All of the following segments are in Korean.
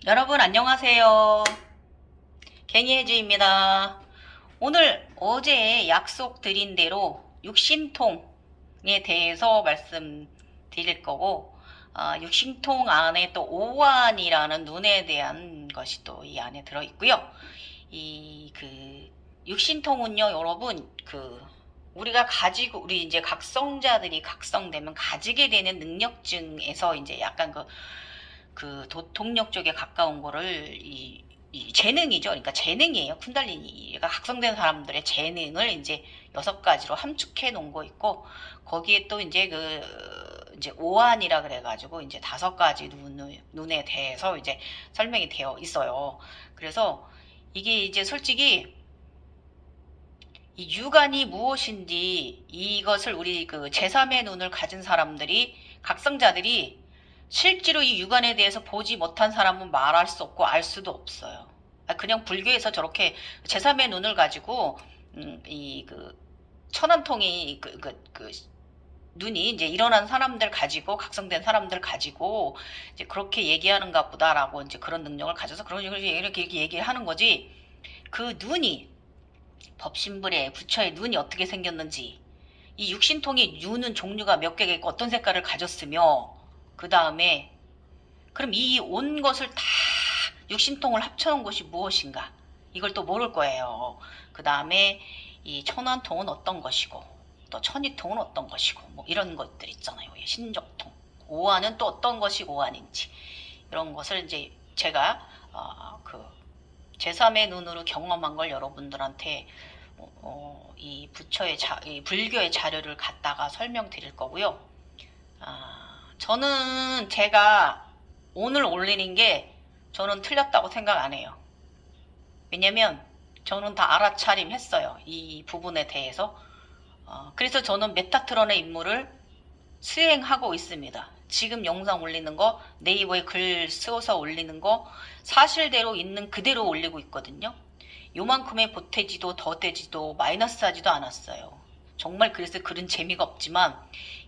여러분 안녕하세요. 갱이해주입니다. 오늘 어제 약속드린 대로 육신통에 대해서 말씀드릴 거고, 육신통 안에 또 오한이라는 눈에 대한 것이 또 이 안에 들어있고요. 육신통은요, 여러분, 우리가 가지고, 우리 이제 각성자들이 각성되면 가지게 되는 능력증에서 이제 약간 도통력 쪽에 가까운 거를 이 재능이죠. 그러니까 재능이에요. 쿤달리니가 각성된 사람들의 재능을 이제 6가지로 함축해 놓은 거 있고, 거기에 또 이제 이제 오한이라 그래가지고 이제 5가지 눈에 대해서 이제 설명이 되어 있어요. 그래서 이게 이제 솔직히 이 육안이 무엇인지 이것을 우리 제3의 눈을 가진 사람들이, 각성자들이 실제로 이 육안에 대해서 보지 못한 사람은 말할 수 없고 알 수도 없어요. 그냥 불교에서 저렇게 제3의 눈을 가지고 천안통이 눈이 이제 일어난 사람들 가지고, 각성된 사람들 가지고 이제 그렇게 얘기하는가 보다라고 이제 그런 능력을 가져서 그런 식으로 이렇게 얘기하는 거지. 그 눈이 법신불의 부처의 눈이 어떻게 생겼는지, 이 육신통의 눈은 종류가 몇 개가 있고 어떤 색깔을 가졌으며, 그 다음에 그럼 이 온 것을 다 육신통을 합쳐놓은 것이 무엇인가, 이걸 또 모를 거예요. 그 다음에 이 천안통은 어떤 것이고 또 천이통은 어떤 것이고 뭐 이런 것들 있잖아요. 신적통, 오한은 또 어떤 것이 오한인지, 이런 것을 이제 제가 제3의 눈으로 경험한 걸 여러분들한테 이 부처의 이 불교의 자료를 갖다가 설명드릴 거고요. 저는 제가 오늘 올리는 게 저는 틀렸다고 생각 안 해요. 왜냐면 저는 다 알아차림 했어요. 이 부분에 대해서. 그래서 저는 메타트론의 임무를 수행하고 있습니다. 지금 영상 올리는 거, 네이버에 글 쓰어서 올리는 거 사실대로 있는 그대로 올리고 있거든요. 요만큼의 보태지도 더되지도 마이너스하지도 않았어요. 정말 그래서 글은 재미가 없지만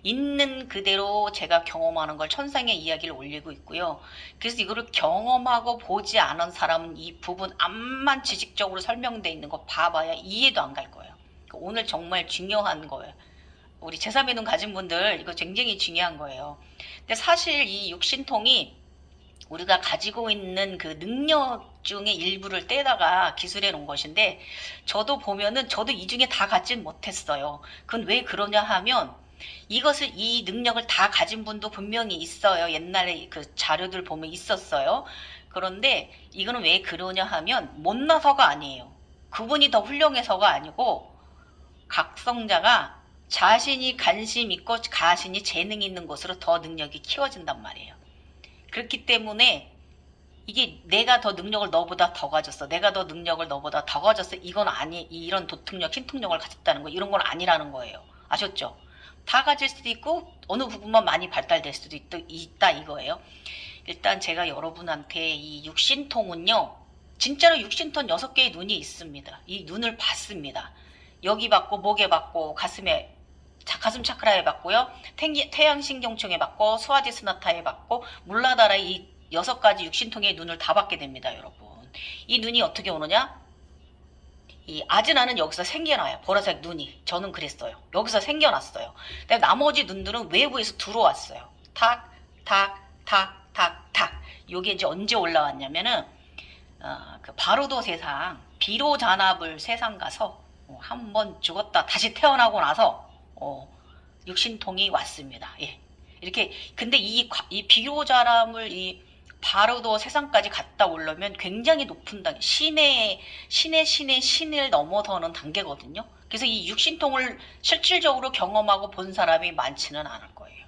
있는 그대로 제가 경험하는 걸 천상의 이야기를 올리고 있고요. 그래서 이거를 경험하고 보지 않은 사람은 이 부분 암만 지식적으로 설명되어 있는 거 봐봐야 이해도 안 갈 거예요. 오늘 정말 중요한 거예요. 우리 제3의 눈 가진 분들 이거 굉장히 중요한 거예요. 근데 사실 이 육신통이 우리가 가지고 있는 그 능력 중에 일부를 떼다가 기술해 놓은 것인데, 저도 보면은 저도 이 중에 다 갖진 못했어요. 그건 왜 그러냐 하면, 이 능력을 다 가진 분도 분명히 있어요. 옛날에 그 자료들 보면 있었어요. 그런데 이거는 왜 그러냐 하면 못나서가 아니에요. 그분이 더 훌륭해서가 아니고, 각성자가 자신이 관심 있고 자신이 재능 있는 곳으로 더 능력이 키워진단 말이에요. 그렇기 때문에 이게 내가 더 능력을 너보다 더 가졌어, 내가 더 능력을 너보다 더 가졌어, 이건 아니, 이런 도특력, 신특력을 가졌다는 거, 이런 건 아니라는 거예요. 아셨죠? 다 가질 수도 있고 어느 부분만 많이 발달될 수도 있다 이거예요. 일단 제가 여러분한테 이 육신통은요, 진짜로 육신통 6개의 눈이 있습니다. 이 눈을 봤습니다. 여기 봤고, 목에 봤고, 가슴에, 가슴 차크라에 봤고요. 태양신경총에 봤고, 수아디스나타에 봤고, 물라다라, 이 6가지 육신통의 눈을 다 받게 됩니다, 여러분. 이 눈이 어떻게 오느냐? 이 아즈나는 여기서 생겨나요. 보라색 눈이. 저는 그랬어요. 여기서 생겨났어요. 근데 나머지 눈들은 외부에서 들어왔어요. 탁, 탁, 탁, 탁, 탁. 요게 이제 언제 올라왔냐면은, 바로도 세상, 비로자납을 세상 가서, 한 번 죽었다 다시 태어나고 나서 육신통이 왔습니다. 예. 이렇게. 근데 이 비로자람을 이 바로도 세상까지 갔다 오려면 굉장히 높은 단계, 신을 넘어서는 단계거든요. 그래서 이 육신통을 실질적으로 경험하고 본 사람이 많지는 않을 거예요.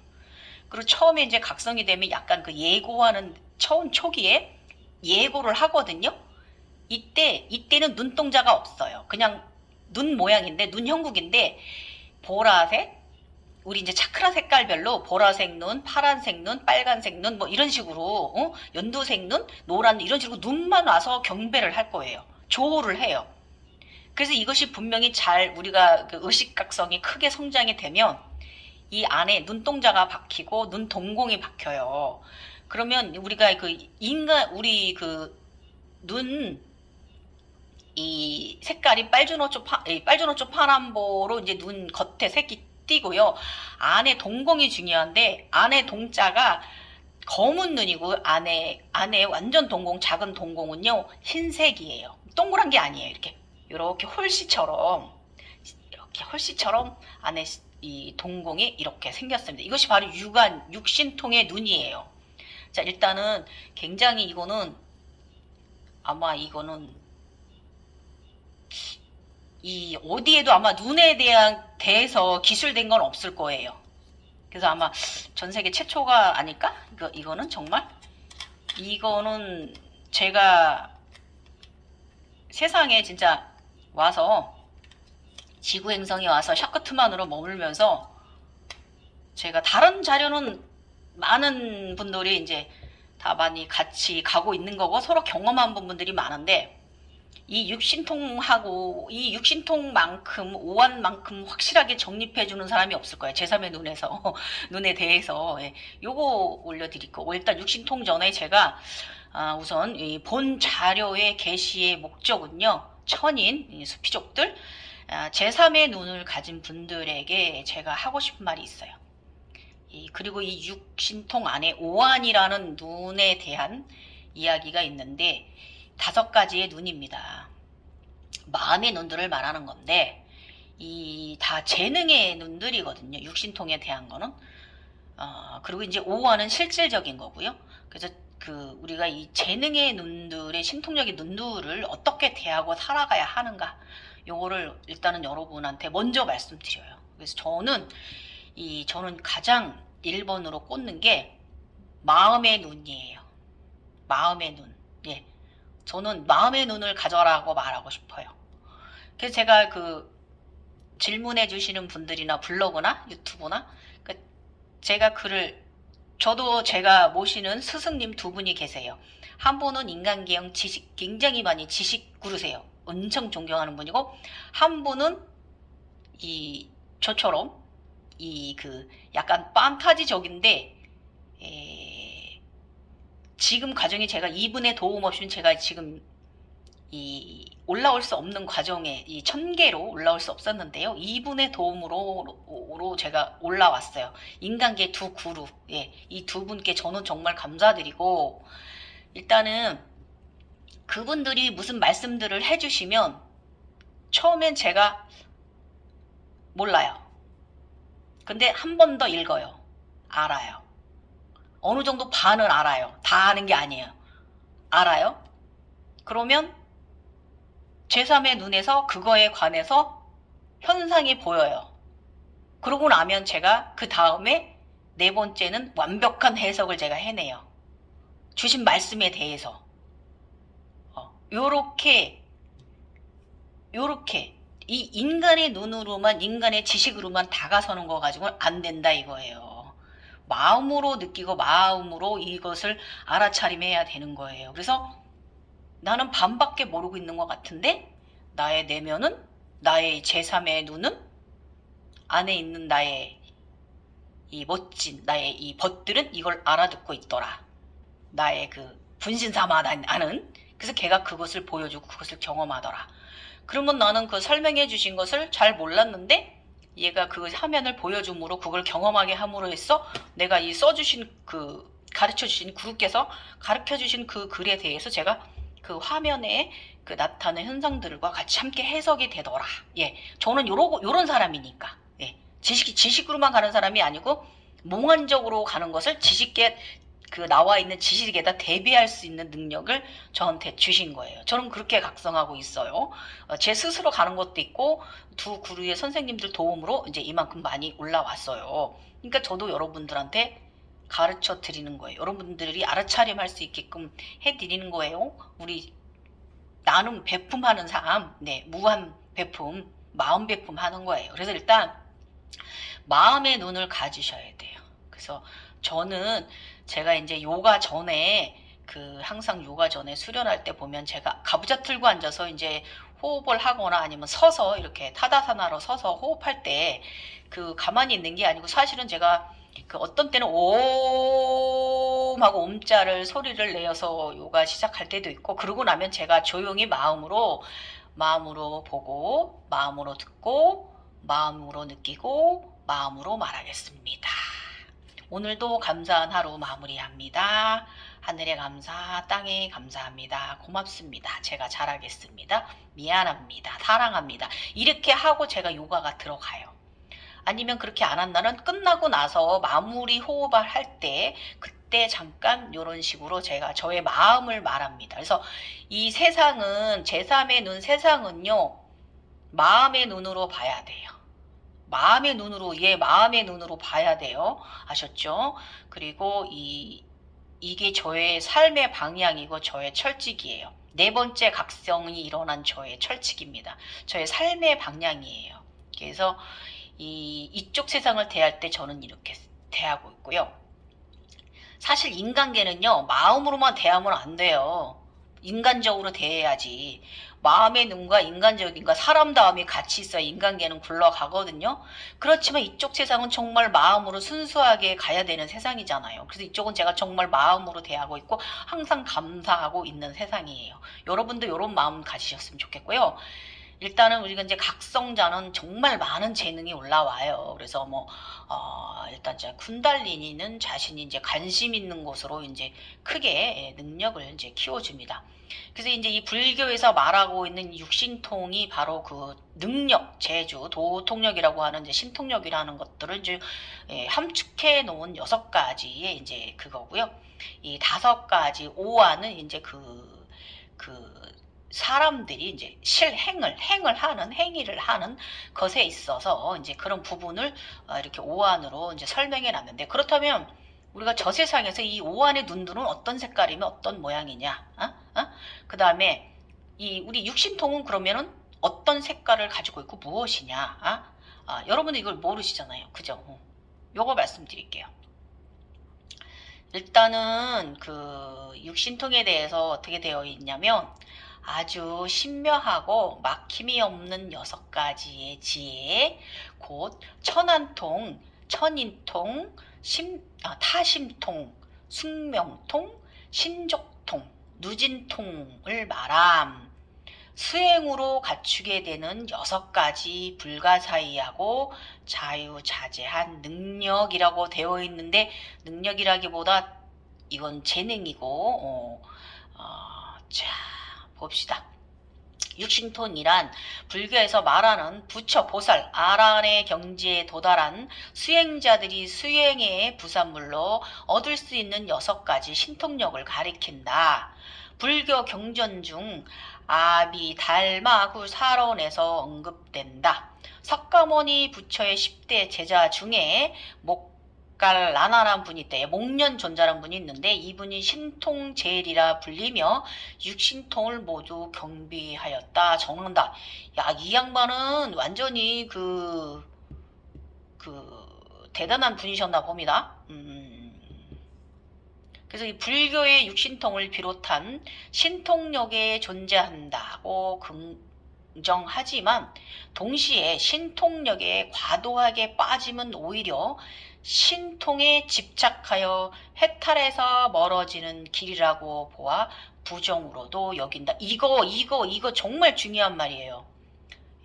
그리고 처음에 이제 각성이 되면 약간 예고하는, 처음 초기에 예고를 하거든요. 이때는 눈동자가 없어요. 그냥 눈 모양인데, 눈 형국인데, 보라색, 우리 이제 차크라 색깔별로 보라색 눈, 파란색 눈, 빨간색 눈, 뭐 이런 식으로, 연두색 눈, 노란 눈, 이런 식으로 눈만 와서 경배를 할 거예요. 조호를 해요. 그래서 이것이 분명히 우리가 의식각성이 크게 성장이 되면 이 안에 눈동자가 박히고 눈 동공이 박혀요. 그러면 우리가 그 우리 그 이 색깔이 빨주노초 파란보로 이제 눈 겉에 색이 띄고요. 안에 동공이 중요한데, 안에 동자가 검은 눈이고, 안에 완전 동공, 작은 동공은요, 흰색이에요. 동그란 게 아니에요. 이렇게 홀씨처럼 안에 이 동공이 이렇게 생겼습니다. 이것이 바로 육신통의 눈이에요. 자, 일단은 굉장히 이거는 이 어디에도 아마 눈에 대해서 기술된 건 없을 거예요. 그래서 아마 전 세계 최초가 아닐까? 이거는 정말 이거는 제가 세상에 진짜 와서 지구 행성에 와서 샤크트만으로 머물면서 제가 다른 자료는 많은 분들이 이제 다 많이 같이 가고 있는 거고 서로 경험한 분들이 많은데, 이 육신통만큼 오한만큼 확실하게 정립해주는 사람이 없을 거예요. 제3의 눈에 대해서. 예. 요거 올려드릴 거고, 일단 육신통 전에 제가 우선 이 본 자료의 게시의 목적은요, 천인 수피족들, 제3의 눈을 가진 분들에게 제가 하고 싶은 말이 있어요. 그리고 이 육신통 안에 오한이라는 눈에 대한 이야기가 있는데, 5가지의 눈입니다. 마음의 눈들을 말하는 건데, 이 다 재능의 눈들이거든요. 육신통에 대한 거는. 그리고 이제 오한은 실질적인 거고요. 그래서 우리가 이 재능의 눈들의 신통력의 눈들을 어떻게 대하고 살아가야 하는가, 요거를 일단은 여러분한테 먼저 말씀드려요. 그래서 저는 가장 1번으로 꽂는 게 마음의 눈이에요. 마음의 눈. 예. 저는 마음의 눈을 가져라고 말하고 싶어요. 그래서 제가 질문해 주시는 분들이나 블로그나 유튜브나 저도 제가 모시는 스승님 2분이 계세요. 한 분은 인간계형 굉장히 많이 지식 구르세요. 엄청 존경하는 분이고, 한 분은 저처럼 약간 판타지적인데, 지금 과정이 제가 이분의 도움 없이는 제가 지금 올라올 수 없는 과정에 1000개로 올라올 수 없었는데요. 이분의 도움으로 제가 올라왔어요. 인간계 2 구루. 예, 이 2분께 저는 정말 감사드리고, 일단은 그분들이 무슨 말씀들을 해주시면 처음엔 제가 몰라요. 근데 한 번 더 읽어요. 알아요. 어느 정도 반은 알아요. 다 아는 게 아니에요. 알아요. 그러면 제3의 눈에서 그거에 관해서 현상이 보여요. 그러고 나면 제가 그 다음에 4번째는 완벽한 해석을 제가 해내요. 주신 말씀에 대해서. 요렇게 이 인간의 눈으로만, 인간의 지식으로만 다가서는 거 가지고는 안 된다 이거예요. 마음으로 느끼고 마음으로 이것을 알아차림해야 되는 거예요. 그래서 나는 반밖에 모르고 있는 것 같은데, 나의 내면은, 나의 제3의 눈은, 안에 있는 나의 이 멋진 나의 이 벗들은 이걸 알아듣고 있더라. 나의 분신사마 나는. 그래서 걔가 그것을 보여주고 그것을 경험하더라. 그러면 나는 설명해 주신 것을 잘 몰랐는데, 얘가 화면을 보여줌으로 그걸 경험하게 함으로 해서 내가 가르쳐 주신 구루께서 가르쳐 주신 그 글에 대해서 제가 그 화면에 나타나는 현상들과 같이 함께 해석이 되더라. 예. 저는 요런 사람이니까. 예. 지식으로만 가는 사람이 아니고 몽환적으로 가는 것을 나와 있는 지식에다 대비할 수 있는 능력을 저한테 주신 거예요. 저는 그렇게 각성하고 있어요. 제 스스로 가는 것도 있고, 2 구루의 선생님들 도움으로 이제 이만큼 많이 올라왔어요. 그러니까 저도 여러분들한테 가르쳐 드리는 거예요. 여러분들이 알아차림할 수 있게끔 해 드리는 거예요. 나눔 베품하는 삶, 네, 무한 베품, 마음 베품하는 거예요. 그래서 일단 마음의 눈을 가지셔야 돼요. 그래서 저는 제가 이제 요가 전에 항상 요가 전에 수련할 때 보면 제가 가부좌 틀고 앉아서 이제 호흡을 하거나 아니면 서서 이렇게 타다사나로 서서 호흡할 때 가만히 있는 게 아니고, 사실은 제가 어떤 때는 오 하고 음자를 소리를 내어서 요가 시작할 때도 있고, 그러고 나면 제가 조용히 마음으로 보고, 마음으로 듣고, 마음으로 느끼고, 마음으로 말하겠습니다. 오늘도 감사한 하루 마무리합니다. 하늘에 감사, 땅에 감사합니다. 고맙습니다. 제가 잘하겠습니다. 미안합니다. 사랑합니다. 이렇게 하고 제가 요가가 들어가요. 아니면 그렇게 안 한다는 끝나고 나서 마무리 호흡을 할 때 그때 잠깐 이런 식으로 제가 저의 마음을 말합니다. 그래서 이 세상은 제3의 눈 세상은요. 마음의 눈으로 봐야 돼요. 마음의 눈으로 봐야 돼요. 아셨죠? 그리고 이게 저의 삶의 방향이고 저의 철칙이에요. 네 번째 각성이 일어난 저의 철칙입니다. 저의 삶의 방향이에요. 그래서 이쪽 세상을 대할 때 저는 이렇게 대하고 있고요. 사실 인간계는요, 마음으로만 대하면 안 돼요. 인간적으로 대해야지. 마음의 눈과 인간적인가 사람다움이 같이 있어야 인간계는 굴러가거든요. 그렇지만 이쪽 세상은 정말 마음으로 순수하게 가야 되는 세상이잖아요. 그래서 이쪽은 제가 정말 마음으로 대하고 있고 항상 감사하고 있는 세상이에요. 여러분도 이런 마음 가지셨으면 좋겠고요. 일단은 우리가 이제 각성자는 정말 많은 재능이 올라와요. 그래서 일단 이제 쿤달리니는 자신이 이제 관심 있는 곳으로 이제 크게 능력을 이제 키워줍니다. 그래서 이제 이 불교에서 말하고 있는 육신통이 바로 그 능력, 재주, 도통력이라고 하는 이제 신통력이라는 것들을 이제 함축해 놓은 6가지의 이제 그거고요. 이 5가지 오화는 이제 그 사람들이 이제 행위를 하는 것에 있어서 이제 그런 부분을 이렇게 오한으로 이제 설명해 놨는데, 그렇다면 우리가 저 세상에서 이 오한의 눈들은 어떤 색깔이면 어떤 모양이냐? 그 다음에 우리 육신통은 그러면은 어떤 색깔을 가지고 있고 무엇이냐? 여러분은 이걸 모르시잖아요. 그죠? 요거 말씀드릴게요. 일단은 그 육신통에 대해서 어떻게 되어 있냐면 아주 신묘하고 막힘이 없는 6가지의 지혜, 곧 천안통, 천인통, 타심통, 숙명통, 신족통, 누진통을 말함. 수행으로 갖추게 되는 6가지 불가사의하고 자유자재한 능력이라고 되어 있는데, 능력이라기보다 이건 재능이고, 자, 봅시다. 육신통이란 불교에서 말하는 부처, 보살, 아란의 경지에 도달한 수행자들이 수행의 부산물로 얻을 수 있는 6가지 신통력을 가리킨다. 불교 경전 중 아비, 달마, 구, 사론에서 언급된다. 석가모니 부처의 10대 제자 중에 나나란 분이 있대. 목련존자란 분이 있는데 이분이 신통제일이라 불리며 육신통을 모두 경비하였다. 정한다. 야, 이 양반은 완전히 대단한 분이셨나 봅니다. 그래서 이 불교의 육신통을 비롯한 신통력에 존재한다고 긍정하지만 동시에 신통력에 과도하게 빠지면 오히려 신통에 집착하여 해탈에서 멀어지는 길이라고 보아 부정으로도 여긴다. 이거 정말 중요한 말이에요.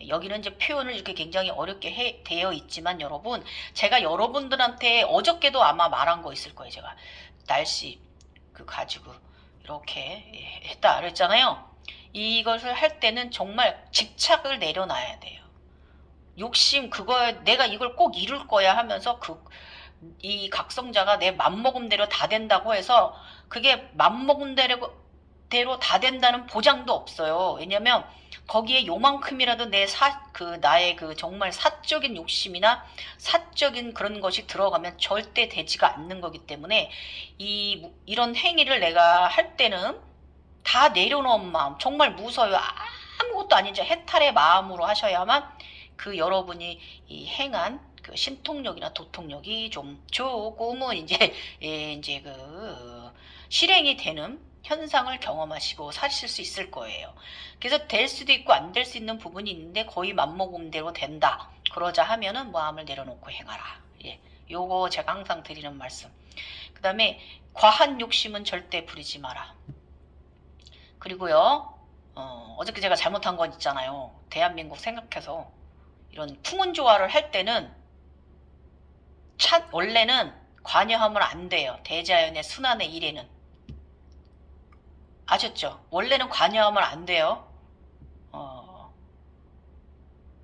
여기는 이제 표현을 이렇게 굉장히 어렵게 되어 있지만 여러분, 제가 여러분들한테 어저께도 아마 말한 거 있을 거예요. 제가 날씨 가지고 이렇게 했다 그랬잖아요. 이것을 할 때는 정말 집착을 내려놔야 돼요. 욕심, 내가 이걸 꼭 이룰 거야 하면서 이 각성자가 내 맘먹음대로 다 된다고 해서 그게 맘먹음대로 다 된다는 보장도 없어요. 왜냐면 거기에 요만큼이라도 나의 정말 사적인 욕심이나 사적인 그런 것이 들어가면 절대 되지가 않는 거기 때문에 이런 행위를 내가 할 때는 다 내려놓은 마음, 정말 무서워요. 아무것도 아닌 저 해탈의 마음으로 하셔야만 여러분이 행한 신통력이나 도통력이 조금은 이제 실행이 되는 현상을 경험하시고 사실 수 있을 거예요. 그래서 될 수도 있고 안 될 수 있는 부분이 있는데 거의 맘먹음대로 된다. 그러자 하면은 마음을 내려놓고 행하라. 요거 제가 항상 드리는 말씀. 그 다음에 과한 욕심은 절대 부리지 마라. 그리고요, 어저께 제가 잘못한 건 있잖아요. 대한민국 생각해서 이런 풍운조화를 할 때는 원래는 관여하면 안 돼요. 대자연의 순환의 일에는. 아셨죠? 원래는 관여하면 안 돼요.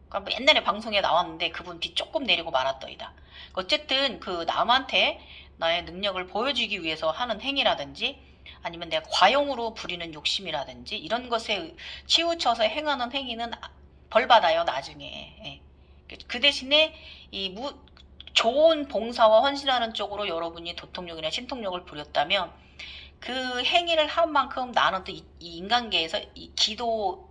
그러니까 뭐 옛날에 방송에 나왔는데 그분 비 조금 내리고 말았더이다. 어쨌든 그 남한테 나의 능력을 보여주기 위해서 하는 행위라든지 아니면 내가 과용으로 부리는 욕심이라든지 이런 것에 치우쳐서 행하는 행위는 벌 받아요, 나중에. 예. 그 대신에 좋은 봉사와 헌신하는 쪽으로 여러분이 도통력이나 신통력을 부렸다면 그 행위를 한 만큼 나는 또 이 인간계에서 이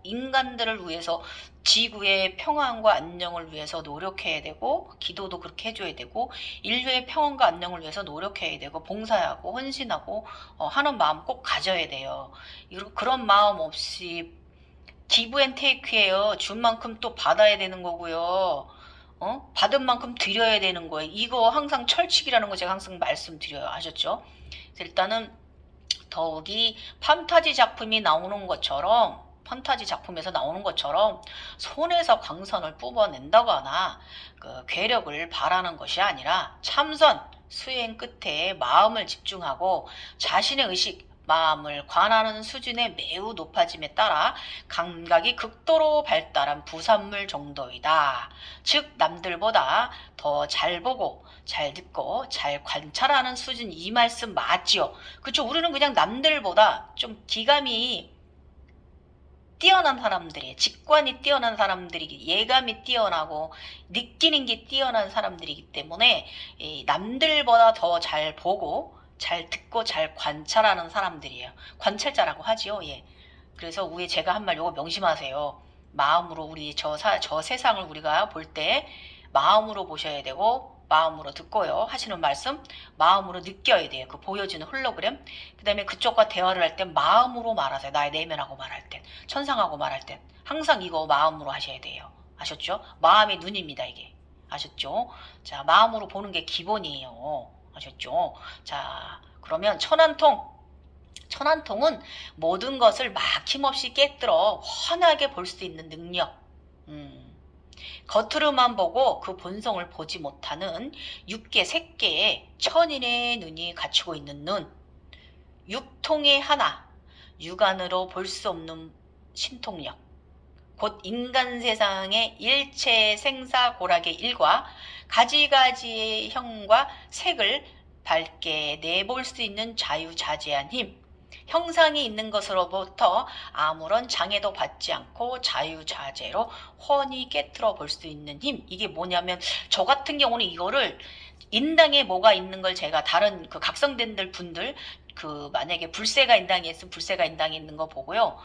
인간들을 위해서 지구의 평안과 안녕을 위해서 노력해야 되고, 기도도 그렇게 해줘야 되고, 인류의 평안과 안녕을 위해서 노력해야 되고, 봉사하고 헌신하고 하는 마음 꼭 가져야 돼요. 그런 마음 없이 기브 앤 테이크예요. 준 만큼 또 받아야 되는 거고요. 받은 만큼 드려야 되는 거예요. 이거 항상 철칙이라는 거 제가 항상 말씀드려요. 아셨죠? 일단은 더욱이 판타지 작품이 나오는 것처럼, 판타지 작품에서 나오는 것처럼 손에서 광선을 뽑아낸다거나 그 괴력을 바라는 것이 아니라 참선, 수행 끝에 마음을 집중하고 자신의 의식, 마음을 관하는 수준의 매우 높아짐에 따라 감각이 극도로 발달한 부산물 정도이다. 즉 남들보다 더 잘 보고 잘 듣고 잘 관찰하는 수준, 이 말씀 맞지요? 그쵸? 우리는 그냥 남들보다 좀 기감이 뛰어난 사람들이, 직관이 뛰어난 사람들이, 예감이 뛰어나고 느끼는 게 뛰어난 사람들이기 때문에 남들보다 더 잘 보고 잘 듣고 잘 관찰하는 사람들이에요. 관찰자라고 하지요. 예. 그래서 위에 제가 한 말 요거 명심하세요. 마음으로 우리 저 세상을 우리가 볼 때 마음으로 보셔야 되고 마음으로 듣고요. 하시는 말씀 마음으로 느껴야 돼요. 그 보여주는 홀로그램. 그 다음에 그쪽과 대화를 할 때 마음으로 말하세요. 나의 내면하고 말할 땐, 천상하고 말할 땐 항상 이거 마음으로 하셔야 돼요. 아셨죠? 마음이 눈입니다. 이게. 아셨죠? 자, 마음으로 보는 게 기본이에요. 아셨죠? 자, 그러면 천안통은 모든 것을 막힘없이 깨뜨려 환하게 볼 수 있는 능력. 겉으로만 보고 그 본성을 보지 못하는 육계, 색계의 천인의 눈이 갖추고 있는 눈. 육통의 하나, 육안으로 볼 수 없는 신통력. 곧 인간 세상의 일체 생사고락의 일과 가지가지의 형과 색을 밝게 내볼 수 있는 자유자재한 힘. 형상이 있는 것으로부터 아무런 장애도 받지 않고 자유자재로 훤히 깨트려 볼 수 있는 힘. 이게 뭐냐면 저 같은 경우는 이거를 인당에 뭐가 있는 걸 제가 다른 그 각성된들 분들 그 만약에 불세가 인당에 있으면 불세가 인당에 있는 거 보고요.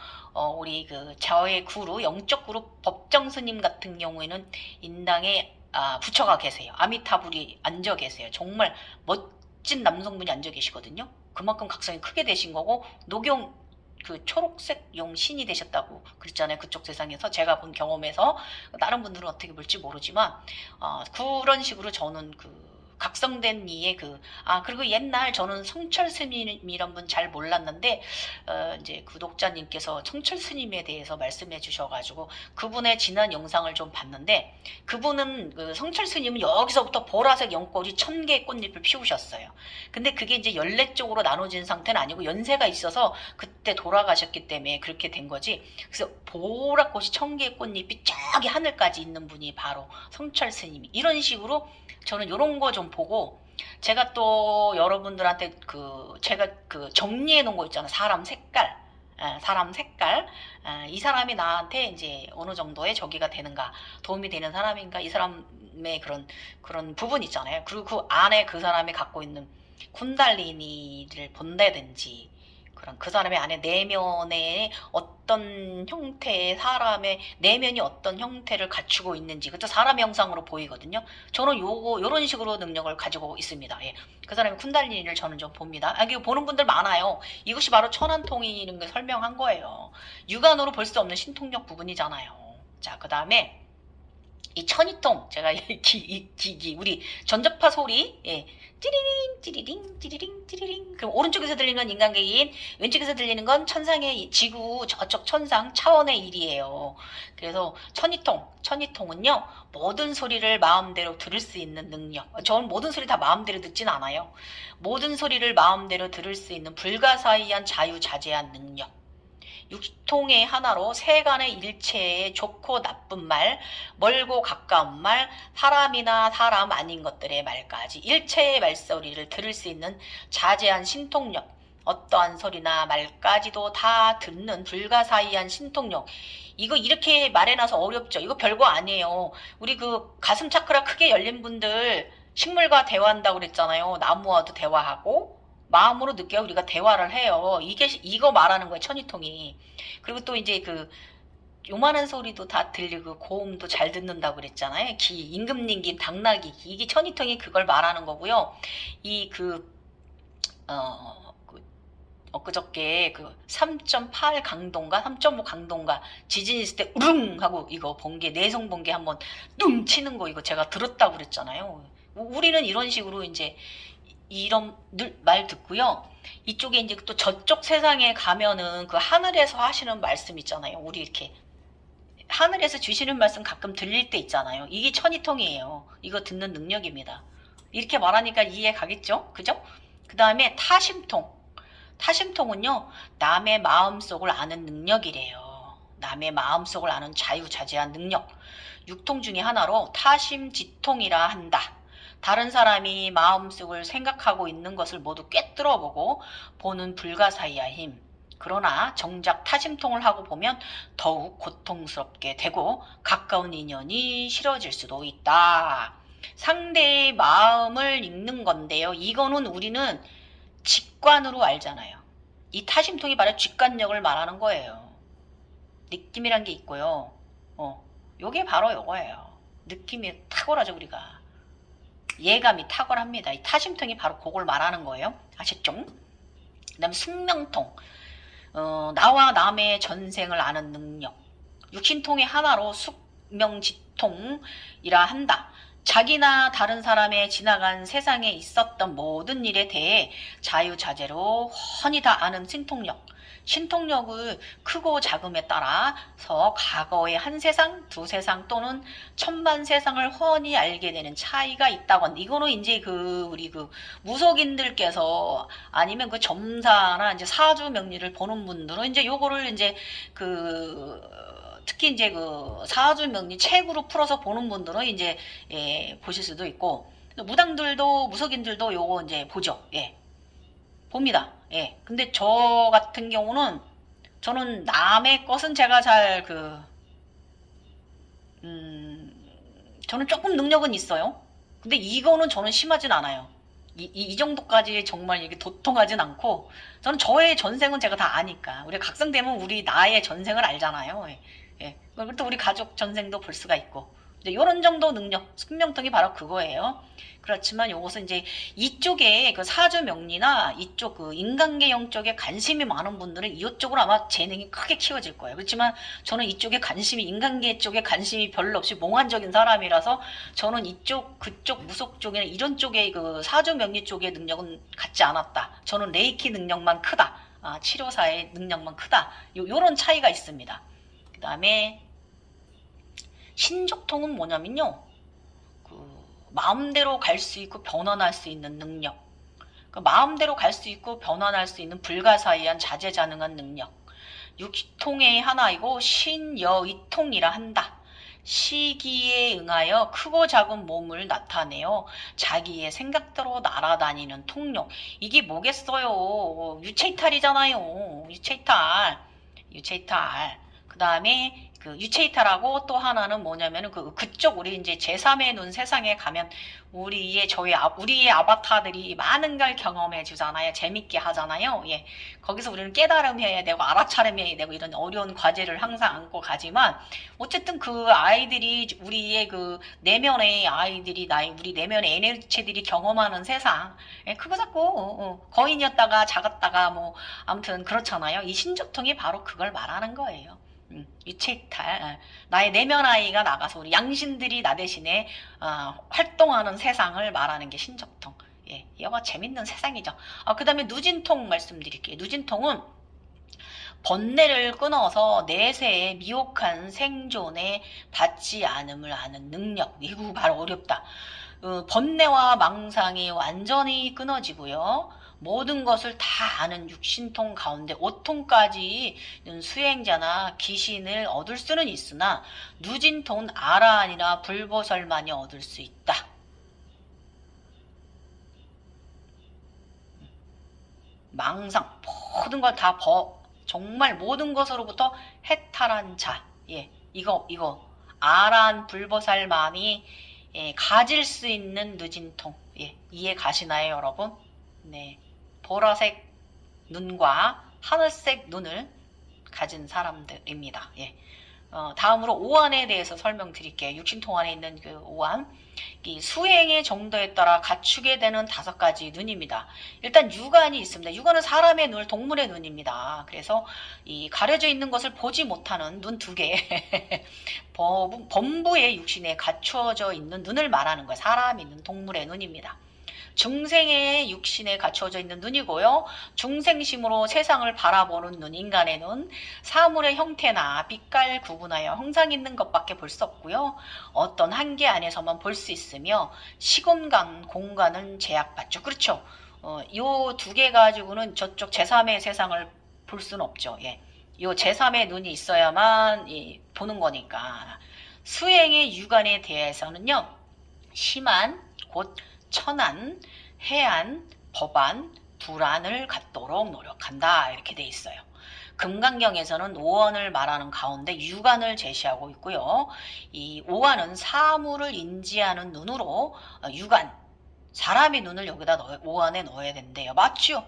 우리 그 저의 구루, 영적 구루 법정 스님 같은 경우에는 인당에 부처가 계세요. 아미타불이 앉아 계세요. 정말 멋진 남성분이 앉아 계시거든요. 그만큼 각성이 크게 되신 거고, 녹용 그 초록색 용 신이 되셨다고 그랬잖아요. 그쪽 세상에서 제가 본 경험에서. 다른 분들은 어떻게 볼지 모르지만 그런 식으로 저는 그 각성된 이의 그리고 옛날 저는 성철 스님이란 분 잘 몰랐는데 이제 구독자님께서 성철 스님에 대해서 말씀해 주셔가지고 그분의 지난 영상을 좀 봤는데, 그분은 그 성철 스님은 여기서부터 보라색 연꽃이 1000개의 꽃잎을 피우셨어요. 근데 그게 이제 연례 쪽으로 나눠진 상태는 아니고 연세가 있어서 그때 돌아가셨기 때문에 그렇게 된 거지. 그래서 보라꽃이 1000개의 꽃잎이 저기 하늘까지 있는 분이 바로 성철 스님이. 이런 식으로 저는 이런 거 좀 보고, 제가 또 여러분들한테 제가 정리해 놓은 거 있잖아요. 사람 색깔. 이 사람이 나한테 이제 어느 정도의 저기가 되는가, 도움이 되는 사람인가, 이 사람의 그런 부분 있잖아요. 그리고 그 안에 그 사람이 갖고 있는 쿤달리니를 본다든지, 그 사람의 안에 내면에 어떤 형태의 사람의 내면이 어떤 형태를 갖추고 있는지, 그것도 사람의 형상으로 보이거든요. 저는 요런 식으로 능력을 가지고 있습니다. 예. 그 사람의 쿤달리니를 저는 좀 봅니다. 이거 보는 분들 많아요. 이것이 바로 천안통이라는 걸 설명한 거예요. 육안으로 볼 수 없는 신통력 부분이잖아요. 자, 그 다음에 이 천이통, 제가 우리 전자파 소리, 예, 찌리링 찌리링 찌리링 찌리링 그럼 오른쪽에서 들리는 건 인간계의 인, 왼쪽에서 들리는 건 천상의 지구 저쪽 천상 차원의 일이에요. 그래서 천이통은요 모든 소리를 마음대로 들을 수 있는 능력. 저는 모든 소리 다 마음대로 듣진 않아요. 모든 소리를 마음대로 들을 수 있는 불가사의한 자유자재한 능력. 육통의 하나로 세간의 일체의 좋고 나쁜 말, 멀고 가까운 말, 사람이나 사람 아닌 것들의 말까지 일체의 말소리를 들을 수 있는 자제한 신통력, 어떠한 소리나 말까지도 다 듣는 불가사의한 신통력. 이거 이렇게 말해놔서 어렵죠. 이거 별거 아니에요. 우리 그 가슴 차크라 크게 열린 분들 식물과 대화한다고 그랬잖아요. 나무와도 대화하고 마음으로 느껴 우리가 대화를 해요. 이거 말하는 거예요, 천이통이. 그리고 또 이제 그 요만한 소리도 다 들리고 고음도 잘 듣는다고 그랬잖아요. 임금님기, 당나귀, 이게 천이통이 그걸 말하는 거고요. 엊그저께 그 3.8 강도인가 3.5 강도인가 지진 있을 때 우릉 하고 이거 번개, 내성 번개 한번 뚱 치는 거 이거 제가 들었다고 그랬잖아요. 우리는 이런 식으로 이제 이런 말 듣고요. 이쪽에 이제 또 저쪽 세상에 가면은 그 하늘에서 하시는 말씀 있잖아요. 우리 이렇게 하늘에서 주시는 말씀 가끔 들릴 때 있잖아요. 이게 천이통이에요. 이거 듣는 능력입니다. 이렇게 말하니까 이해 가겠죠? 그죠? 그 다음에 타심통은요. 남의 마음속을 아는 능력이래요. 남의 마음속을 아는 자유자재한 능력. 육통 중에 하나로 타심지통이라 한다. 다른 사람이 마음속을 생각하고 있는 것을 모두 꿰뚫어보고 보는 불가사의한 힘. 그러나 정작 타심통을 하고 보면 더욱 고통스럽게 되고 가까운 인연이 싫어질 수도 있다. 상대의 마음을 읽는 건데요. 이거는 우리는 직관으로 알잖아요. 이 타심통이 바로 직관력을 말하는 거예요. 느낌이란 게 있고요. 요게 바로 요거예요. 느낌이 탁월하죠, 우리가. 예감이 탁월합니다. 이 타심통이 바로 그걸 말하는 거예요. 아셨죠? 그 다음에 숙명통. 나와 남의 전생을 아는 능력. 육신통의 하나로 숙명지통이라 한다. 자기나 다른 사람의 지나간 세상에 있었던 모든 일에 대해 자유자재로 훤히 다 아는 신통력. 신통력을 크고 작음에 따라서 과거의 한 세상, 두 세상 또는 천만 세상을 훤히 알게 되는 차이가 있다고 한다. 이거는 이제 우리 무속인들께서 아니면 그 점사나 이제 사주 명리를 보는 분들은 이제 요거를 이제 특히 이제 그 사주 명리 책으로 풀어서 보는 분들은 이제 보실 수도 있고 무당들도 무속인들도 요거 이제 보죠. 봅니다. 근데 저 같은 경우는 저는 남의 것은 제가 잘 저는 조금 능력은 있어요. 근데 이거는 저는 심하진 않아요. 이 정도까지 정말 이게 도통하진 않고 저는 저의 전생은 제가 다 아니까 우리 각성되면 우리 나의 전생을 알잖아요. 그리고 또 우리 가족 전생도 볼 수가 있고 이런 정도 능력, 숙명통이 바로 그거예요. 그렇지만 요것은 이제 이쪽에 그 사주 명리나 이쪽 그 인간계형 쪽에 관심이 많은 분들은 이쪽으로 아마 재능이 크게 키워질 거예요. 그렇지만 저는 이쪽에 관심이, 인간계 쪽에 관심이 별로 없이 몽환적인 사람이라서 저는 그쪽 무속 쪽이나 이런 쪽에 그 사주 명리 쪽의 능력은 갖지 않았다. 저는 레이키 능력만 크다. 치료사의 능력만 크다. 요런 차이가 있습니다. 그 다음에 신족통은 뭐냐면요. 마음대로 갈 수 있고 변환할 수 있는 능력. 마음대로 갈 수 있고 변환할 수 있는 불가사의한 자제자능한 능력. 육통의 하나이고 신여이통이라 한다. 시기에 응하여 크고 작은 몸을 나타내어 자기의 생각대로 날아다니는 통력. 이게 뭐겠어요. 유체이탈이잖아요. 유체이탈. 그 다음에 유체이탈하고 또 하나는 뭐냐면은 그쪽 우리 이제 제3의 눈 세상에 가면 우리의 아바타들이 많은 걸 경험해 주잖아요. 재밌게 하잖아요. 거기서 우리는 깨달음해야 되고 알아차림해야 되고 이런 어려운 과제를 항상 안고 가지만 어쨌든 그 아이들이 우리의 그 내면의 아이들이 우리 내면의 에너지들이 경험하는 세상 그거 자꾸 거인이었다가 작았다가 뭐 아무튼 그렇잖아요. 이 신족통이 바로 그걸 말하는 거예요. 유체이탈. 나의 내면 아이가 나가서 우리 양신들이 나 대신에 활동하는 세상을 말하는 게 신적통. 예, 이거 재밌는 세상이죠. 그 다음에 누진통 말씀드릴게요. 누진통은 번뇌를 끊어서 내세의 미혹한 생존에 받지 않음을 아는 능력. 이거 말 어렵다. 번뇌와 망상이 완전히 끊어지고요. 모든 것을 다 아는 육신통 가운데 오통까지 수행자나 귀신을 얻을 수는 있으나 누진통은 아라한이나 불보살만이 얻을 수 있다. 망상 모든 걸 다 정말 모든 것으로부터 해탈한 자. 예, 이거 아라한 불보살만이 가질 수 있는 누진통. 예, 이해 가시나요, 여러분? 네, 보라색 눈과 하늘색 눈을 가진 사람들입니다. 예. 다음으로 오한에 대해서 설명드릴게요. 육신통 안에 있는 그 오한. 이 수행의 정도에 따라 갖추게 되는 5가지 눈입니다. 일단 육안이 있습니다. 육안은 사람의 눈, 동물의 눈입니다. 그래서 이 가려져 있는 것을 보지 못하는 눈 2개. 범부의 육신에 갖추어져 있는 눈을 말하는 거예요. 사람이 있는 동물의 눈입니다. 중생의 육신에 갖추어져 있는 눈이고요. 중생심으로 세상을 바라보는 눈, 인간의 눈, 사물의 형태나 빛깔 구분하여 형상 있는 것밖에 볼 수 없고요. 어떤 한계 안에서만 볼 수 있으며 시공간, 공간은 제약받죠. 그렇죠. 요 2개 가지고는 저쪽 제3의 세상을 볼 수는 없죠. 예. 요 제3의 눈이 있어야만 보는 거니까. 수행의 육안에 대해서는요. 심한, 곧 천안, 해안, 법안, 불안을 갖도록 노력한다. 이렇게 돼 있어요. 금강경에서는 오안을 말하는 가운데 육안을 제시하고 있고요. 이 오안은 사물을 인지하는 눈으로 육안, 사람의 눈을 여기다 오안에 넣어야 된대요. 맞죠?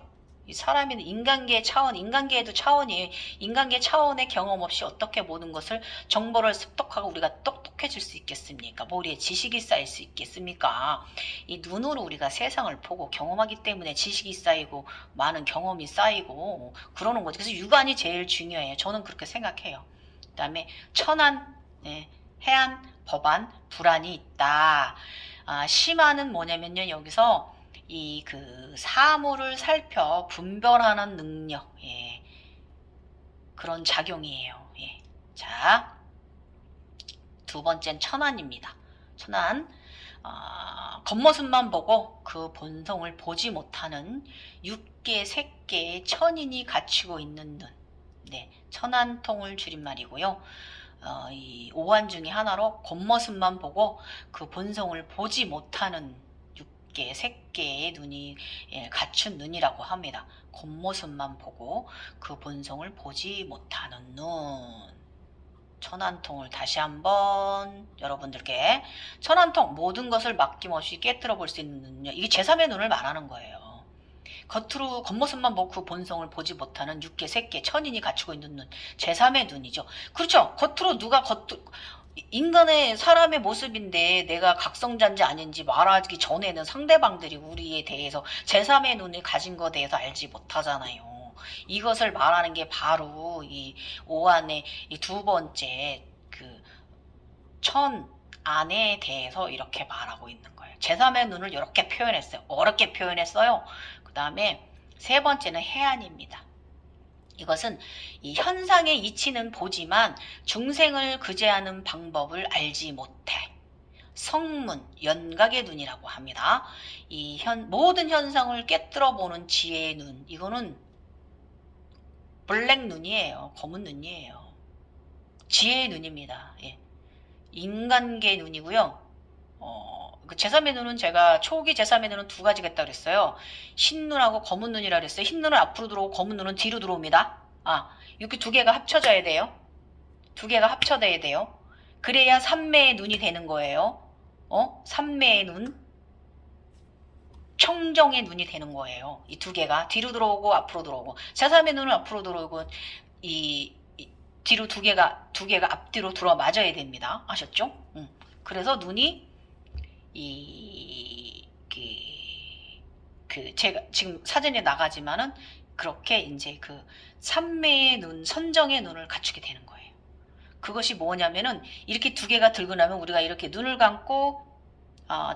이 사람이 인간계의 차원, 인간계에도 차원이에요. 인간계 차원의 경험 없이 어떻게 모든 것을 정보를 습득하고 우리가 똑똑해질 수 있겠습니까? 머리에 지식이 쌓일 수 있겠습니까? 이 눈으로 우리가 세상을 보고 경험하기 때문에 지식이 쌓이고 많은 경험이 쌓이고 그러는 거죠. 그래서 육안이 제일 중요해요. 저는 그렇게 생각해요. 그 다음에 천안, 해안, 법안, 불안이 있다. 심화는 뭐냐면요. 여기서 이 그 사물을 살펴 분별하는 능력, 예, 그런 작용이에요. 예. 자, 2번째는 천안입니다. 천안, 겉모습만 보고 그 본성을 보지 못하는 육계, 색계의 천인이 갖추고 있는 눈. 네, 천안통을 줄임말이고요. 이 오한 중에 하나로 겉모습만 보고 그 본성을 보지 못하는 개, 색개의 눈이 갖춘 눈이라고 합니다. 겉모습만 보고 그 본성을 보지 못하는 눈. 천안통을 다시 한번 여러분들께 천안통 모든 것을 맡김없이 깨뜨려 볼 수 있는 눈요. 이게 제3의 눈을 말하는 거예요. 겉으로 겉모습만 보고 그 본성을 보지 못하는 육계, 색계, 천인이 갖추고 있는 눈. 제3의 눈이죠. 그렇죠. 겉으로 누가 인간의 사람의 모습인데 내가 각성자인지 아닌지 말하기 전에는 상대방들이 우리에 대해서 제3의 눈을 가진 것에 대해서 알지 못하잖아요. 이것을 말하는 게 바로 이 오안의 이 2번째 그 천안에 대해서 이렇게 말하고 있는 거예요. 제3의 눈을 이렇게 표현했어요. 어렵게 표현했어요. 그 다음에 3번째는 해안입니다. 이것은 이 현상의 이치는 보지만 중생을 구제하는 방법을 알지 못해. 성문, 연각의 눈이라고 합니다. 이 모든 현상을 깨뜨려 보는 지혜의 눈. 이거는 블랙 눈이에요. 검은 눈이에요. 지혜의 눈입니다. 예. 인간계 눈이고요. 그 제3의 눈은 제가 초기 제3의 눈은 2가지가 있다고 그랬어요. 흰눈하고 검은 눈이라고 그랬어요. 흰눈은 앞으로 들어오고 검은 눈은 뒤로 들어옵니다. 이렇게 2개가 합쳐져야 돼요. 2개가 합쳐져야 돼요. 그래야 삼매의 눈이 되는 거예요. 삼매의 눈, 청정의 눈이 되는 거예요. 이 2개가 뒤로 들어오고 앞으로 들어오고. 제3의 눈은 앞으로 들어오고 뒤로 2개가 앞뒤로 들어 맞아야 됩니다. 아셨죠? 그래서 눈이 제가 지금 사진에 나가지만은 그렇게 이제 그 삼매의 눈, 선정의 눈을 갖추게 되는 거예요. 그것이 뭐냐면은 이렇게 2개가 들고 나면 우리가 이렇게 눈을 감고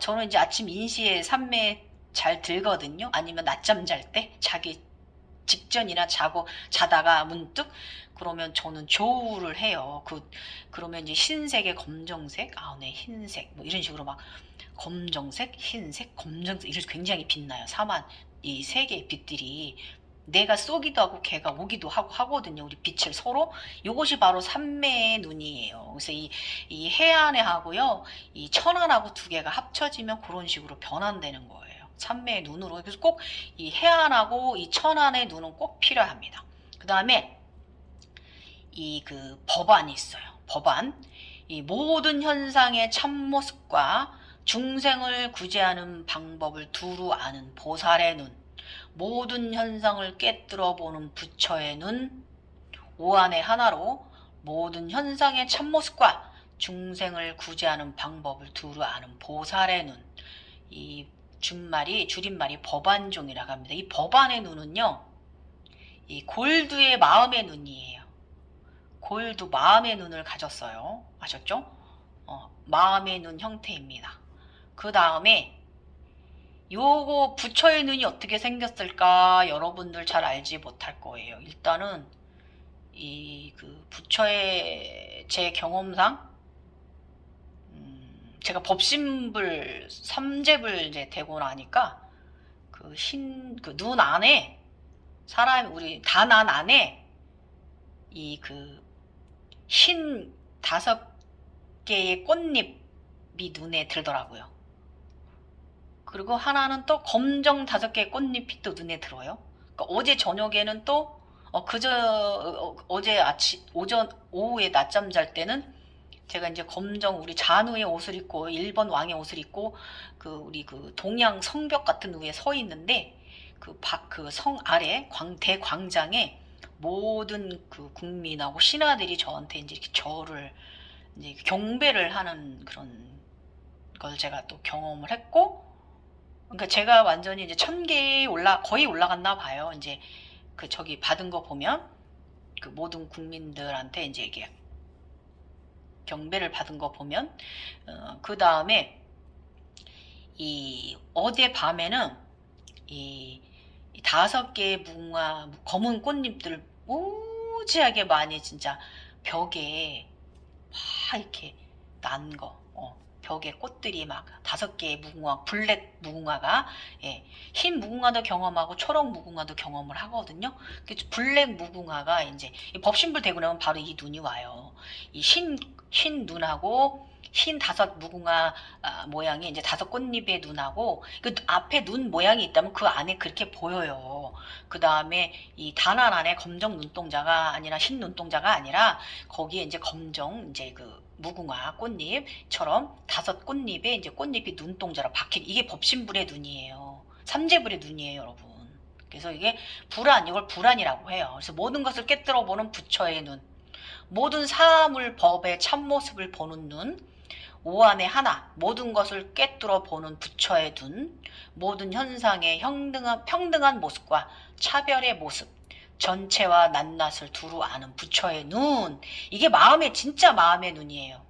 저는 이제 아침 인시에 삼매 잘 들거든요. 아니면 낮잠 잘 때, 자기 직전이나 자다가 문득, 그러면 저는 조우를 해요. 그러면 이제 흰색에 검정색, 아, 네, 흰색, 뭐 이런 식으로 막 검정색, 흰색, 검정색, 이래서 굉장히 빛나요. 이 세 개의 빛들이 내가 쏘기도 하고 걔가 오기도 하고 하거든요. 우리 빛을 서로. 이것이 바로 삼매의 눈이에요. 그래서 이 해안에 하고요, 이 천안하고 두 개가 합쳐지면 그런 식으로 변환되는 거예요. 삼매의 눈으로. 그래서 꼭 이 해안하고 이 천안의 눈은 꼭 필요합니다. 그 다음에 이 법안이 있어요. 법안. 이 모든 현상의 참모습과 중생을 구제하는 방법을 두루 아는 보살의 눈, 모든 현상을 깨뜨려 보는 부처의 눈, 오한의 하나로 모든 현상의 참모습과 중생을 구제하는 방법을 두루 아는 보살의 눈. 이 줄임말이 법안종이라고 합니다. 이 법안의 눈은요, 이 골드의 마음의 눈이에요. 골드 마음의 눈을 가졌어요. 아셨죠? 마음의 눈 형태입니다. 그 다음에 요거 부처의 눈이 어떻게 생겼을까 여러분들 잘 알지 못할 거예요. 일단은 부처의 제 경험상, 제가 법신불 3제불 이제 되고 나니까 눈 안에 우리 단안 안에 흰 5개의 꽃잎이 눈에 들더라고요. 그리고 하나는 또 검정 5개의 꽃잎이 또 눈에 들어요. 그러니까 어제 저녁에는 또 어제 오후에 낮잠 잘 때는 제가 이제 검정 우리 잔우의 옷을 입고 일본 왕의 옷을 입고 우리 동양 성벽 같은 위에 서 있는데 성 아래 대광장에 모든 국민하고 신하들이 저한테 이제 이렇게 저를 이제 경배를 하는 그런 걸 제가 또 경험을 했고, 그러니까 제가 완전히 이제 1000개에 거의 올라갔나 봐요. 이제 저기 받은 거 보면 모든 국민들한테 이제 이게 경배를 받은 거 보면, 그 다음에 어제 밤에는 이 5개의 무궁화 검은 꽃잎들 무지하게 많이 진짜 벽에 막 이렇게 난 거, 벽에 꽃들이 막 5개의 무궁화, 블랙 무궁화가, 흰 무궁화도 경험하고 초록 무궁화도 경험을 하거든요. 블랙 무궁화가 이제 법신불 되고 나면 바로 이 눈이 와요. 이 흰 눈하고 흰 5 무궁화 모양이 이제 5 꽃잎의 눈하고 앞에 눈 모양이 있다면 그 안에 그렇게 보여요. 그 다음에 이 단안 안에 검정 눈동자가 아니라 흰 눈동자가 아니라 거기에 이제 검정 이제 무궁화 꽃잎처럼 5 꽃잎에 이제 꽃잎이 눈동자로 박힌, 이게 법신불의 눈이에요. 삼재불의 눈이에요, 여러분. 그래서 이걸 불안이라고 해요. 그래서 모든 것을 깨뜨려 보는 부처의 눈, 모든 사물 법의 참모습을 보는 눈, 오한의 하나, 모든 것을 깨뜨려 보는 부처의 눈, 모든 현상의 평등한 모습과 차별의 모습, 전체와 낱낱을 두루 아는 부처의 눈. 이게 진짜 마음의 눈이에요.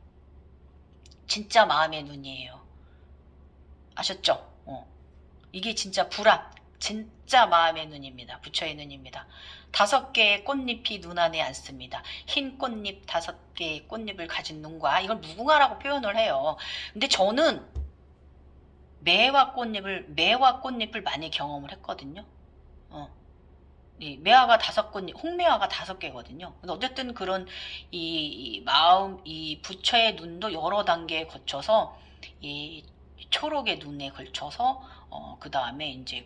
진짜 마음의 눈이에요. 아셨죠? 이게 진짜 진짜 마음의 눈입니다. 부처의 눈입니다. 5개의 꽃잎이 눈 안에 앉습니다. 흰 꽃잎 5개의 꽃잎을 가진 눈과, 이걸 무궁화라고 표현을 해요. 근데 저는 매화 꽃잎을 많이 경험을 했거든요. 이 매화가 5꽃잎, 홍매화가 5개거든요. 근데 어쨌든 그런 이 부처의 눈도 여러 단계에 거쳐서 이 초록의 눈에 걸쳐서 그 다음에 이제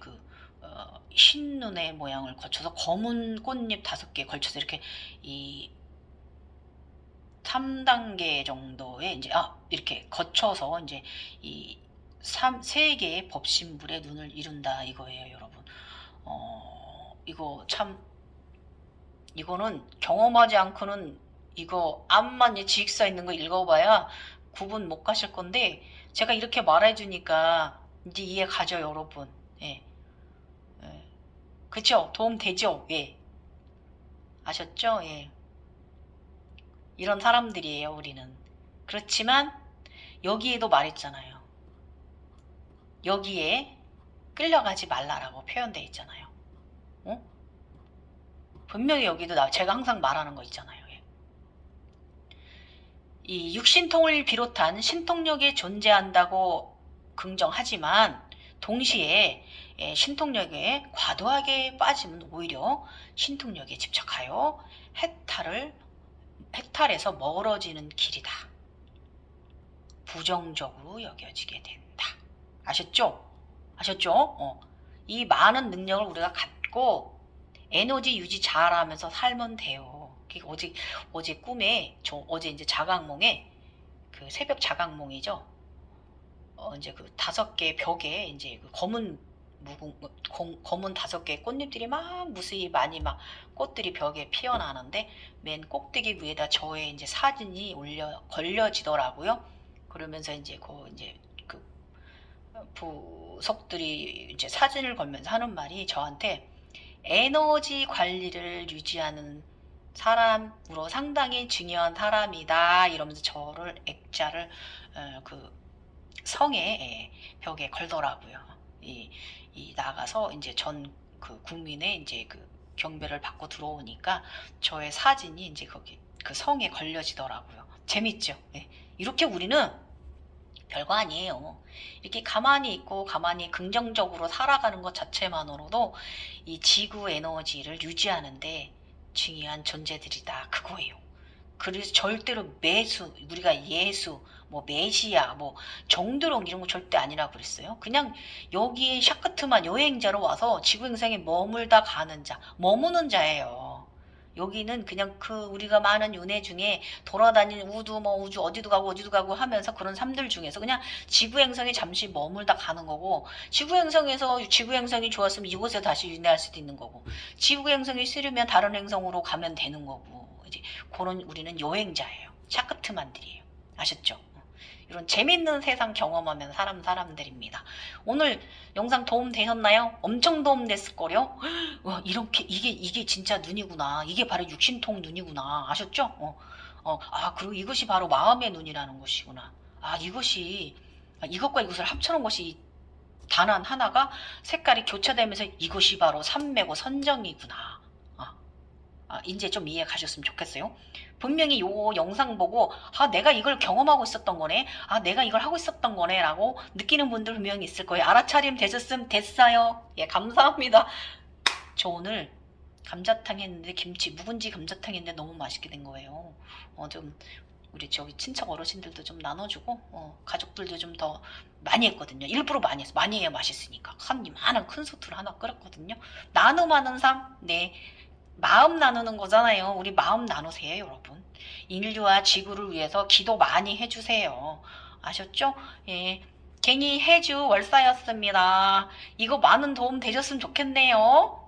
흰눈의 모양을 거쳐서 검은 꽃잎 5개에 걸쳐서 이렇게 이 3단계 정도의 이제 이렇게 거쳐서 이제 이 3개의 법신불의 눈을 이룬다 이거예요, 여러분. 이거는 경험하지 않고는 암만 지익사 있는 거 읽어봐야 구분 못 가실 건데, 제가 이렇게 말해주니까 이제 이해 가죠, 여러분. 예. 그쵸? 도움 되죠? 예. 아셨죠? 예. 이런 사람들이에요, 우리는. 그렇지만 여기에도 말했잖아요. 여기에 끌려가지 말라라고 표현되어 있잖아요. 어? 분명히 여기도 제가 항상 말하는 거 있잖아요. 예. 이 육신통을 비롯한 신통력이 존재한다고 긍정하지만 동시에 신통력에 과도하게 빠지면 오히려 신통력에 집착하여 해탈에서 멀어지는 길이다. 부정적으로 여겨지게 된다. 아셨죠? 아셨죠? 이 많은 능력을 우리가 갖고 에너지 유지 잘하면서 살면 돼요. 어제 꿈에 어제 이제 자각몽에 그 새벽 자각몽이죠. 이제 그 5개 벽에 이제 그 검은 5개 꽃잎들이 막 무수히 많이 막 꽃들이 벽에 피어나는데 맨 꼭대기 위에다 저의 이제 사진이 걸려지더라고요. 그러면서 이제 그 부속들이 이제 사진을 걸면서 하는 말이 저한테 에너지 관리를 유지하는 사람으로 상당히 중요한 사람이다 이러면서 저를 액자를 그 성의 벽에 걸더라고요. 나가서 이제 전 그 국민의 이제 그 경배를 받고 들어오니까 저의 사진이 이제 거기 그 성에 걸려지더라고요. 재밌죠? 네. 이렇게 우리는 별거 아니에요. 이렇게 가만히 있고 가만히 긍정적으로 살아가는 것 자체만으로도 이 지구 에너지를 유지하는데 중요한 존재들이다. 그거예요. 그래서 절대로 우리가 예수, 뭐 메시아, 뭐 정드롱 이런 거 절대 아니라 그랬어요. 그냥 여기에 샤크트만 여행자로 와서 지구행성에 머물다 가는 자, 머무는 자예요. 여기는 그냥 우리가 많은 윤회 중에 돌아다니는 우주 어디도 가고 하면서 그런 삶들 중에서 그냥 지구행성에 잠시 머물다 가는 거고, 지구행성에서 지구행성이 좋았으면 이곳에 다시 윤회할 수도 있는 거고, 지구행성이 싫으면 다른 행성으로 가면 되는 거고, 이제 그런 우리는 여행자예요. 샤크트만들이에요. 아셨죠? 이런 재밌는 세상 경험하면 사람들입니다. 오늘 영상 도움 되셨나요? 엄청 도움 됐을 거요. 와, 이렇게 이게 진짜 눈이구나. 이게 바로 육신통 눈이구나. 아셨죠? 그리고 이것이 바로 마음의 눈이라는 것이구나. 이것과 이것을 합쳐놓은 것이 단한 하나가 색깔이 교차되면서 이것이 바로 삼매고 선정이구나. 이제 좀 이해 가셨으면 좋겠어요. 분명히 요 영상 보고 내가 이걸 경험하고 있었던 거네, 내가 이걸 하고 있었던 거네 라고 느끼는 분들 분명히 있을 거예요. 알아차림 되셨으면 됐어요. 예, 감사합니다. 저 오늘 감자탕 했는데 묵은지 감자탕 했는데 너무 맛있게 된 거예요. 좀 우리 저기 친척 어르신들도 좀 나눠주고 가족들도 좀 더 많이 했거든요. 일부러 많이 했어. 많이 해야 맛있으니까 이만한 큰 소투를 하나 끓였거든요. 나눔하는 삶, 네, 마음 나누는 거잖아요. 우리 마음 나누세요, 여러분. 인류와 지구를 위해서 기도 많이 해주세요. 아셨죠? 예. 갱이 해주 월사였습니다. 이거 많은 도움 되셨으면 좋겠네요.